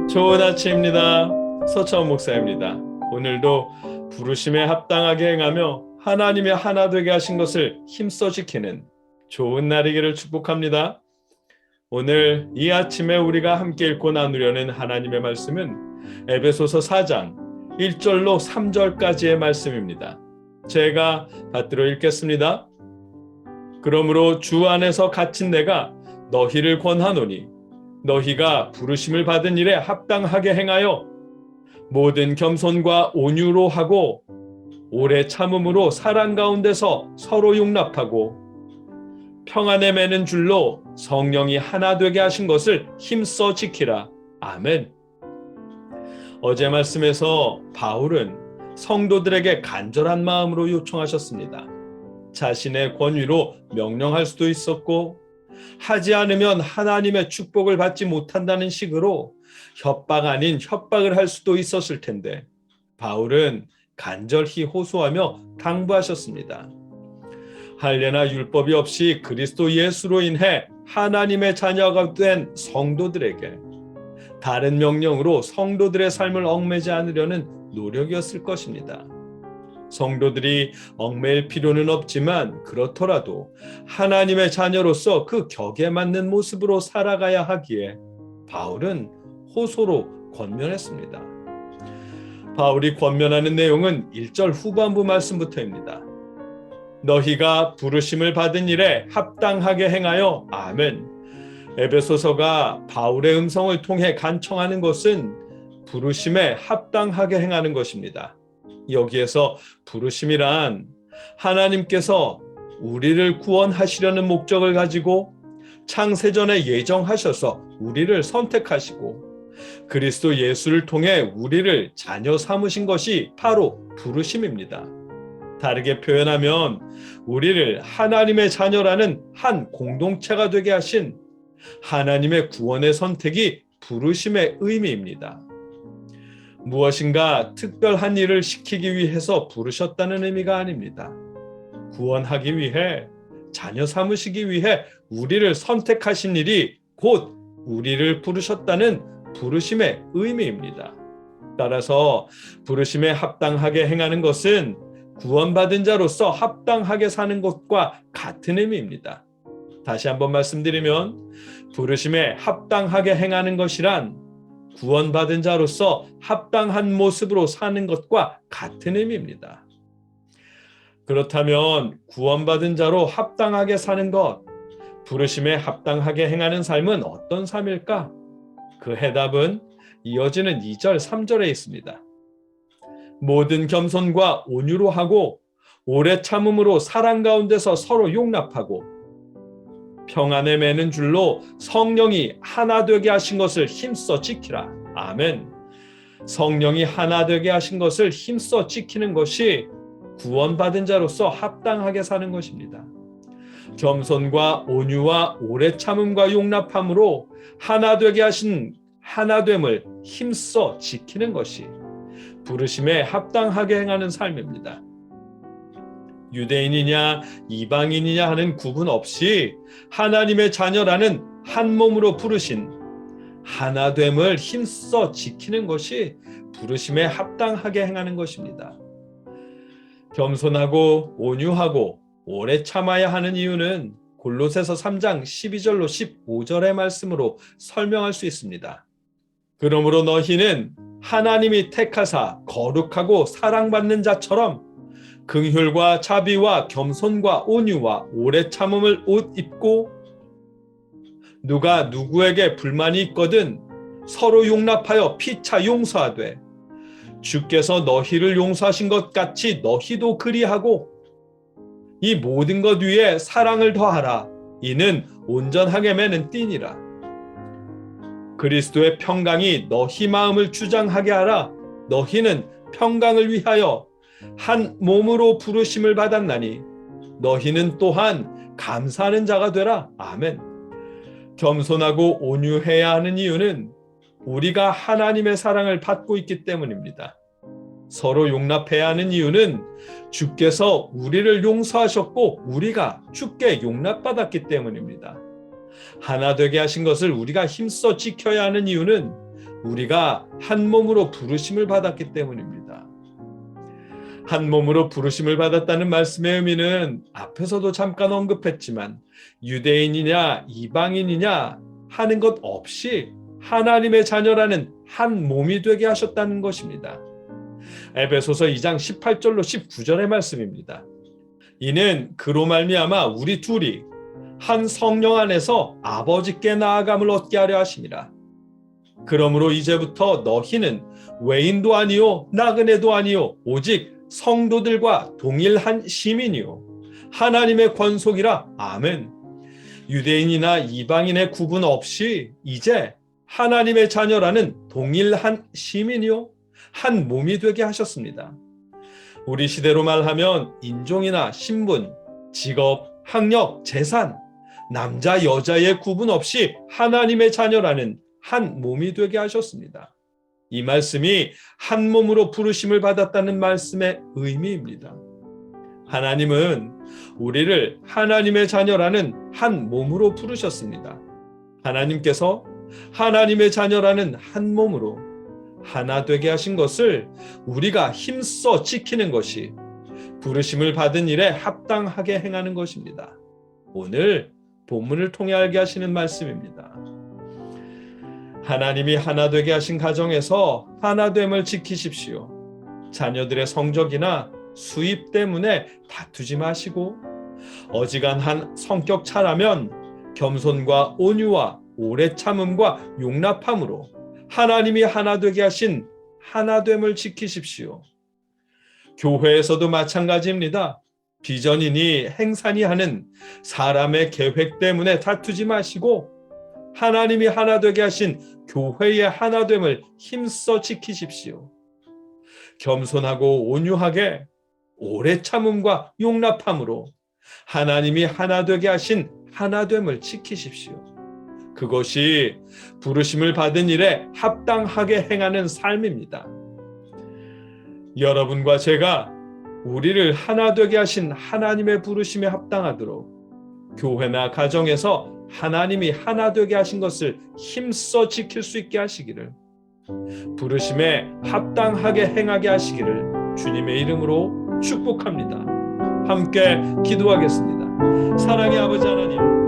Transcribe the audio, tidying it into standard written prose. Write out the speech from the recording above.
좋은 아침입니다. 서천 목사입니다. 오늘도 부르심에 합당하게 행하며 하나님의 하나 되게 하신 것을 힘써 지키는 좋은 날이기를 축복합니다. 오늘 이 아침에 우리가 함께 읽고 나누려는 하나님의 말씀은 에베소서 4장 1절로 3절까지의 말씀입니다. 제가 받들어 읽겠습니다. 그러므로 주 안에서 갇힌 내가 너희를 권하노니 너희가 부르심을 받은 일에 합당하게 행하여 모든 겸손과 온유로 하고 오래 참음으로 사랑 가운데서 서로 용납하고 평안에 매는 줄로 성령이 하나 되게 하신 것을 힘써 지키라. 아멘. 어제 말씀에서 바울은 성도들에게 간절한 마음으로 요청하셨습니다. 자신의 권위로 명령할 수도 있었고 하지 않으면 하나님의 축복을 받지 못한다는 식으로 협박 아닌 협박을 할 수도 있었을 텐데 바울은 간절히 호소하며 당부하셨습니다. 할례나 율법이 없이 그리스도 예수로 인해 하나님의 자녀가 된 성도들에게 다른 명령으로 성도들의 삶을 얽매지 않으려는 노력이었을 것입니다. 성도들이 얽매일 필요는 없지만 그렇더라도 하나님의 자녀로서 그 격에 맞는 모습으로 살아가야 하기에 바울은 호소로 권면했습니다. 바울이 권면하는 내용은 1절 후반부 말씀부터입니다. 너희가 부르심을 받은 일에 합당하게 행하여 아멘. 에베소서가 바울의 음성을 통해 간청하는 것은 부르심에 합당하게 행하는 것입니다. 여기에서 부르심이란 하나님께서 우리를 구원하시려는 목적을 가지고 창세전에 예정하셔서 우리를 선택하시고 그리스도 예수를 통해 우리를 자녀 삼으신 것이 바로 부르심입니다. 다르게 표현하면 우리를 하나님의 자녀라는 한 공동체가 되게 하신 하나님의 구원의 선택이 부르심의 의미입니다. 무엇인가 특별한 일을 시키기 위해서 부르셨다는 의미가 아닙니다. 구원하기 위해, 자녀 삼으시기 위해 우리를 선택하신 일이 곧 우리를 부르셨다는 부르심의 의미입니다. 따라서 부르심에 합당하게 행하는 것은 구원받은 자로서 합당하게 사는 것과 같은 의미입니다. 다시 한번 말씀드리면 부르심에 합당하게 행하는 것이란 구원받은 자로서 합당한 모습으로 사는 것과 같은 의미입니다. 그렇다면 구원받은 자로 합당하게 사는 것, 부르심에 합당하게 행하는 삶은 어떤 삶일까? 그 해답은 이어지는 2절, 3절에 있습니다. 모든 겸손과 온유로 하고 오래 참음으로 사랑 가운데서 서로 용납하고 평안에 매는 줄로 성령이 하나 되게 하신 것을 힘써 지키라. 아멘. 성령이 하나 되게 하신 것을 힘써 지키는 것이 구원받은 자로서 합당하게 사는 것입니다. 겸손과 온유와 오래 참음과 용납함으로 하나 되게 하신 하나됨을 힘써 지키는 것이 부르심에 합당하게 행하는 삶입니다. 유대인이냐 이방인이냐 하는 구분 없이 하나님의 자녀라는 한 몸으로 부르신 하나됨을 힘써 지키는 것이 부르심에 합당하게 행하는 것입니다. 겸손하고 온유하고 오래 참아야 하는 이유는 골로새서 3장 12절로 15절의 말씀으로 설명할 수 있습니다. 그러므로 너희는 하나님이 택하사 거룩하고 사랑받는 자처럼 긍휼과 자비와 겸손과 온유와 오래 참음을 옷 입고 누가 누구에게 불만이 있거든 서로 용납하여 피차 용서하되 주께서 너희를 용서하신 것 같이 너희도 그리하고 이 모든 것 위에 사랑을 더하라. 이는 온전하게 매는 띠니라. 그리스도의 평강이 너희 마음을 주장하게 하라. 너희는 평강을 위하여 한 몸으로 부르심을 받았나니 너희는 또한 감사하는 자가 되라. 아멘. 겸손하고 온유해야 하는 이유는 우리가 하나님의 사랑을 받고 있기 때문입니다. 서로 용납해야 하는 이유는 주께서 우리를 용서하셨고 우리가 주께 용납받았기 때문입니다. 하나 되게 하신 것을 우리가 힘써 지켜야 하는 이유는 우리가 한 몸으로 부르심을 받았기 때문입니다. 한 몸으로 부르심을 받았다는 말씀의 의미는 앞에서도 잠깐 언급했지만 유대인이냐 이방인이냐 하는 것 없이 하나님의 자녀라는 한 몸이 되게 하셨다는 것입니다. 에베소서 2장 18절로 19절의 말씀입니다. 이는 그로 말미암아 우리 둘이 한 성령 안에서 아버지께 나아감을 얻게 하려 하심이라. 그러므로 이제부터 너희는 외인도 아니요 나그네도 아니요 오직 성도들과 동일한 시민이요 하나님의 권속이라. 아멘. 유대인이나 이방인의 구분 없이 이제 하나님의 자녀라는 동일한 시민이요 한 몸이 되게 하셨습니다. 우리 시대로 말하면 인종이나 신분, 직업, 학력, 재산, 남자 여자의 구분 없이 하나님의 자녀라는 한 몸이 되게 하셨습니다. 이 말씀이 한 몸으로 부르심을 받았다는 말씀의 의미입니다. 하나님은 우리를 하나님의 자녀라는 한 몸으로 부르셨습니다. 하나님께서 하나님의 자녀라는 한 몸으로 하나 되게 하신 것을 우리가 힘써 지키는 것이 부르심을 받은 일에 합당하게 행하는 것입니다. 오늘 본문을 통해 알게 하시는 말씀입니다. 하나님이 하나 되게 하신 가정에서 하나됨을 지키십시오. 자녀들의 성적이나 수입 때문에 다투지 마시고 어지간한 성격 차라면 겸손과 온유와 오래 참음과 용납함으로 하나님이 하나 되게 하신 하나됨을 지키십시오. 교회에서도 마찬가지입니다. 비전이니 행산이 하는 사람의 계획 때문에 다투지 마시고 하나님이 하나 되게 하신 교회의 하나됨을 힘써 지키십시오. 겸손하고 온유하게 오래 참음과 용납함으로 하나님이 하나 되게 하신 하나됨을 지키십시오. 그것이 부르심을 받은 일에 합당하게 행하는 삶입니다. 여러분과 제가 우리를 하나 되게 하신 하나님의 부르심에 합당하도록 교회나 가정에서 하나님이 하나 되게 하신 것을 힘써 지킬 수 있게 하시기를, 부르심에 합당하게 행하게 하시기를 주님의 이름으로 축복합니다. 함께 기도하겠습니다. 사랑의 아버지 하나님,